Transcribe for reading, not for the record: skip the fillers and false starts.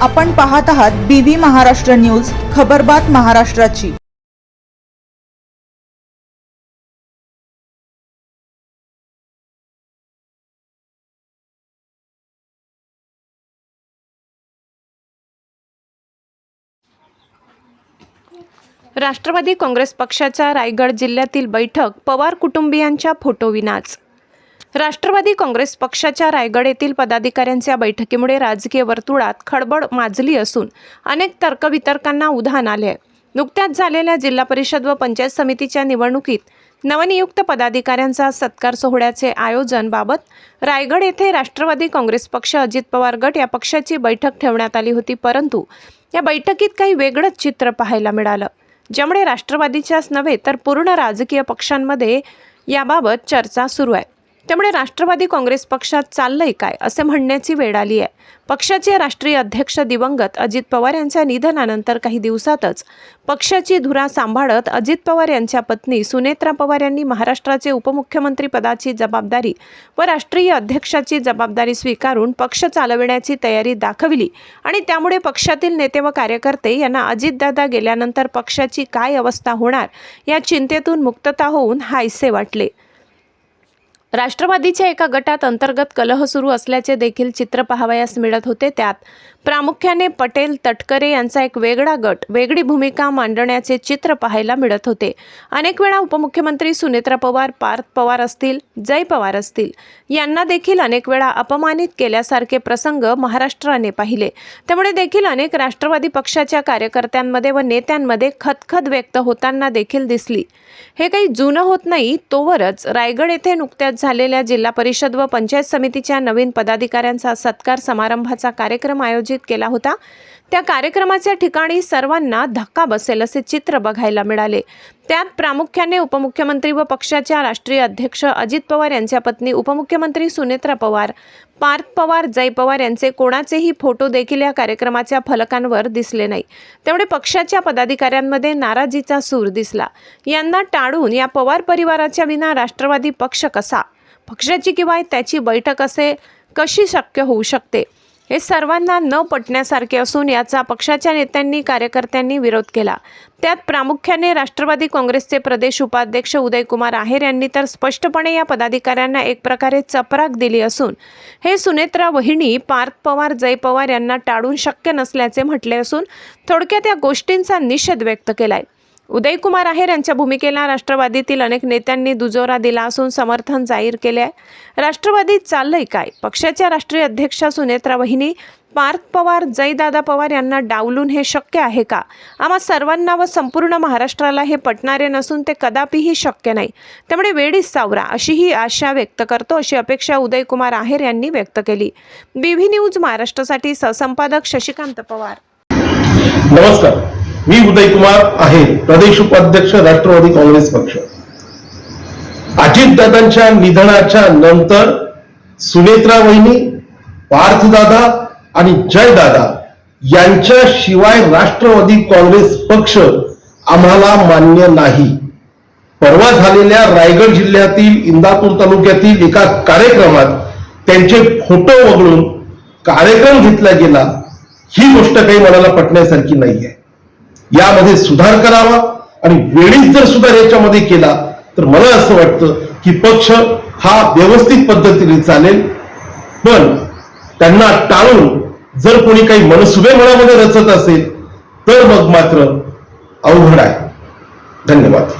आपण पाहत आहात BV महाराष्ट्र न्यूज, खबरबात महाराष्ट्राची। राष्ट्रवादी काँग्रेस पक्षाच्या रायगड जिल्ह्यातील बैठक पवार कुटुंबियांच्या फोटोविनाच। राष्ट्रवादी काँग्रेस पक्षाच्या रायगड येथील पदाधिकाऱ्यांच्या बैठकीमुळे राजकीय वर्तुळात खळबळ माजली असून अनेक तर्कवितर्कांना उधाण आले। नुकत्याच झालेल्या जिल्हा परिषद व पंचायत समितीच्या निवडणुकीत नवनियुक्त पदाधिकाऱ्यांचा सत्कार सोहळ्याचे आयोजन बाबत रायगड येथे राष्ट्रवादी काँग्रेस पक्ष अजित पवार गट या पक्षाची बैठक ठेवण्यात आली होती, परंतु या बैठकीत काही वेगळंच चित्र पाहायला मिळालं, ज्यामुळे राष्ट्रवादीच्याच नव्हे तर पूर्ण राजकीय पक्षांमध्ये याबाबत चर्चा सुरू आहे। त्यामुळे राष्ट्रवादी काँग्रेस पक्षात चाललंय काय असे म्हणण्याची वेळ आली आहे। पक्षाचे राष्ट्रीय अध्यक्ष दिवंगत अजित पवार यांच्या निधनानंतर काही दिवसातच पक्षाची धुरा सांभाळत अजित पवार यांच्या पत्नी सुनेत्रा पवार यांनी महाराष्ट्राचे उपमुख्यमंत्री पदाची जबाबदारी व राष्ट्रीय अध्यक्षाची जबाबदारी स्वीकारून पक्ष चालविण्याची तयारी दाखवली आणि त्यामुळे पक्षातील नेते व कार्यकर्ते यांना अजितदादा गेल्यानंतर पक्षाची काय अवस्था होणार या चिंतेतून मुक्तता होऊन हायसे वाटले। राष्ट्रवादीच्या एका गटात अंतर्गत कलह सुरू असल्याचे देखील चित्र पाहावयास मिळत होते। त्यात प्रामुख्याने पटेल तटकरे यांचा एक वेगळा गट वेगळी भूमिका मांडण्याचे चित्र पाहायला मिळत होते। अनेक वेळा उपमुख्यमंत्री सुनेत्रा पवार, पार्थ पवार असतील, जय पवार असतील यांना देखील अनेक वेळा अपमानित केल्यासारखे प्रसंग महाराष्ट्राने पाहिले। त्यामुळे देखील अनेक राष्ट्रवादी पक्षाच्या कार्यकर्त्यांमध्ये व नेत्यांमध्ये खदखद व्यक्त होताना देखील दिसली। हे काही जुनं होत नाही तोवरच रायगड येथे नुकत्याच झालेल्या जिल्हा परिषद व पंचायत समितीच्या नवीन पदाधिकाऱ्यांचा सत्कार समारंभाचा कार्यक्रम आयोजित केला होता। त्या कार्यक्रमाच्या ठिकाणी सर्वांना धक्का बसेल असे चित्र बघायला मिळाले। त्यात प्रामुख्याने उपमुख्यमंत्री व पक्षाच्या राष्ट्रीय अध्यक्ष अजित पवार यांच्या पत्नी उपमुख्यमंत्री सुनेत्रा पवार, पार्थ पवार, जय पवार यांचे कोणाचेही फोटो देखील या कार्यक्रमाच्या फलकांवर दिसले नाही। त्यामुळे पक्षाच्या पदाधिकाऱ्यांमध्ये नाराजीचा सूर दिसला। यांना टाळून या पवार परिवाराच्या विना राष्ट्रवादी पक्ष कसा, पक्षाची किंवा त्याची बैठक असे कशी शक्य होऊ शकते, हे सर्वांना न पटण्यासारखे असून याचा पक्षाच्या नेत्यांनी कार्यकर्त्यांनी विरोध केला। त्यात प्रामुख्याने राष्ट्रवादी काँग्रेसचे प्रदेश उपाध्यक्ष उदयकुमार आहेर यांनी तर स्पष्टपणे या पदाधिकाऱ्यांना एक प्रकारे चपराक दिली असून हे सुनेत्रा वहिनी, पार्थ पवार, जय पवार यांना टाळून शक्य नसल्याचे म्हटले असून थोडक्यात या गोष्टींचा निषेध व्यक्त केलाय। उदयकुमार आहेर यांच्या भूमिकेला राष्ट्रवादीतील अनेक नेत्यांनी दुजोरा दिला असून समर्थन जाहीर केले आहे। राष्ट्रवादीत चाललंय काय? पक्षाच्या राष्ट्रीय अध्यक्षा सुनेत्रा वहिनी, पार्थ पवार, जयदादा पवार यांना डावलून हे शक्य आहे का? आम्हा सर्वांना व संपूर्ण महाराष्ट्राला हे पटणारे नसून ते कदापिही शक्य नाही। त्यामुळे वेळीच सावरा अशी ही आशा व्यक्त करतो, अशी अपेक्षा उदयकुमार आहेर यांनी व्यक्त केली। BV न्यूज महाराष्ट्रासाठी सहसंपादक शशिकांत पवार। नमस्कार, मी उदयकुमार आहेर, प्रदेश उपाध्यक्ष राष्ट्रवादी काँग्रेस पक्ष। अजितदादांच्या निधनाच्या नंतर सुनेत्रा वहिनी, पार्थदादा आणि जयदादा यांच्याशिवाय राष्ट्रवादी काँग्रेस पक्ष आम्हाला मान्य नाही। परवा झालेल्या रायगड जिल्ह्यातील इंदापूर तालुक्यातील एका कार्यक्रमात त्यांचे फोटो वगळून कार्यक्रम घेतला गेला, ही गोष्ट काही मनाला पटण्यासारखी नाहीये। यामध्ये सुधार करावा आणि वेळीच जर सुधार याच्यामध्ये केला तर मला असं वाटतं की पक्ष हा व्यवस्थित पद्धतीने चालेल। पण त्यांना टाळून जर कोणी काही मनसुबे मनामध्ये रचत असेल तर मग मात्र अवघड आहे। धन्यवाद।